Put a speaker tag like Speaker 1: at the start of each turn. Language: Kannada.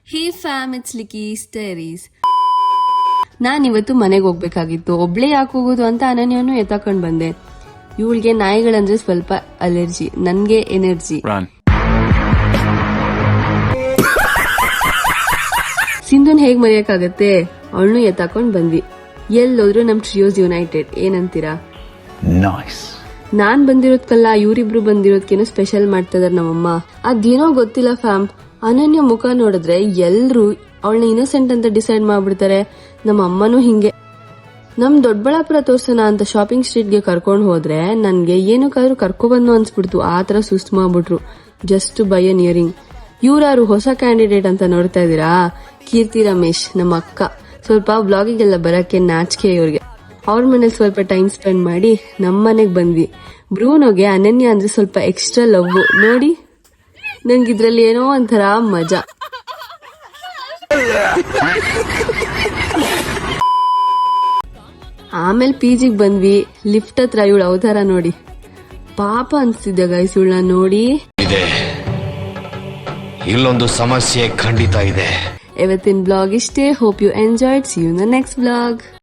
Speaker 1: Hey fam, it's Licky stories. ನಾನಿವತ್ತು ಮನೆಗೆ ಹೋಗ್ಬೇಕಾಗಿತ್ತು. ಒಬ್ಳೆ ಯಾಕೆ ಹೋಗೋದು ಅಂತ ಅನನ್ಯನು ಎತ್ತಾಕೊಂಡ್ ಬಂದೆ. ಇವಳಿಗೆ ನಾಯಿಗಳಂದ್ರೆ ಸ್ವಲ್ಪ ಅಲರ್ಜಿ, ನನ್ಗೆ ಎನರ್ಜಿ. ಸಿಂಧುನ್ ಹೇಗ್ ಮರೆಯಕ್ಕಾಗತ್ತೆ, ಅವಳನ್ನು ಎತ್ತಾಕೊಂಡ್ ಬಂದ್ವಿ. ಎಲ್ಲೋದ್ರು ನಮ್ ಟ್ರಿಯೋಸ್ ಯುನೈಟೆಡ್. ಏನಂತೀರಾ? ನಾನ್ ಬಂದಿರೋದ್ಕಲ್ಲ, ಇವರಿಬ್ರು ಬಂದಿರೋದ್ಕೇನೋ ಸ್ಪೆಷಲ್ ಮಾಡ್ತಾ ಇದಾರೆ ನಮ್ಮಮ್ಮ. ಅದೇನೋ ಗೊತ್ತಿಲ್ಲ ಫ್ಯಾಮ್, ಅನನ್ಯ ಮುಖ ನೋಡಿದ್ರೆ ಎಲ್ರು ಅವಳನ್ನ ಇನ್ನೋಸೆಂಟ್ ಅಂತ ಡಿಸೈಡ್ ಮಾಡ್ಬಿಡ್ತಾರೆ. ನಮ್ಮ ಅಮ್ಮನೂ ಹಿಂಗೆ. ನಮ್ ದೊಡ್ಡಬಳ್ಳಾಪುರ ತೋರ್ಸೋಣ ಅಂತ ಶಾಪಿಂಗ್ ಸ್ಟ್ರೀಟ್ಗೆ ಕರ್ಕೊಂಡ್ ಹೋದ್ರೆ ನನ್ಗೆ ಏನಕ್ಕಾದ್ರೂ ಕರ್ಕೊಬಂದು ಅನ್ಸ್ಬಿಡ್ತು. ಆತರ ಸುಸ್ತು ಮಾಡ್ಬಿಟ್ರು ಜಸ್ಟ್ ಬೈ ಅನ್ ಇಯರಿಂಗ್. ಇವ್ರಾರು ಹೊಸ ಕ್ಯಾಂಡಿಡೇಟ್ ಅಂತ ನೋಡ್ತಾ ಇದೀರಾ? ಕೀರ್ತಿ ರಮೇಶ್, ನಮ್ಮ ಅಕ್ಕ. ಸ್ವಲ್ಪ ಬ್ಲಾಗಿಗೆಲ್ಲ ಬರಕ್ಕೆ ನಾಚಿಕೆ ಇವ್ರಿಗೆ. ಅವ್ರ ಮನೇಲಿ ಸ್ವಲ್ಪ ಟೈಮ್ ಸ್ಪೆಂಡ್ ಮಾಡಿ ನಮ್ ಮನೆಗ್ ಬಂದ್ವಿ. ಬ್ರೂನೋಗೆ ಅನನ್ಯ ಅಂದ್ರೆ ಸ್ವಲ್ಪ ಎಕ್ಸ್ಟ್ರಾ ಲವ್. ನೋಡಿ, ನಂಗಿದ್ರಲ್ಲಿ ಏನೋ ಒಂಥರ ಮಜಾ. ಆಮೇಲೆ ಪಿಜಿಗ್ ಬಂದ್ವಿ. ಲಿಫ್ಟ್ ಹತ್ರ ಇವಳು ಅವತಾರ ನೋಡಿ ಪಾಪ ಅನ್ಸ್ತಿದ್ದೆ ಗೈಸ್ ಇವಳನ್ನ ನೋಡಿ.
Speaker 2: ಇಲ್ಲೊಂದು ಸಮಸ್ಯೆ ಖಂಡಿತ ಇದೆ.
Speaker 1: ಇವತ್ತಿನ ಬ್ಲಾಗ್ ಇಷ್ಟೇ. Hope you enjoyed. See you in the next blog.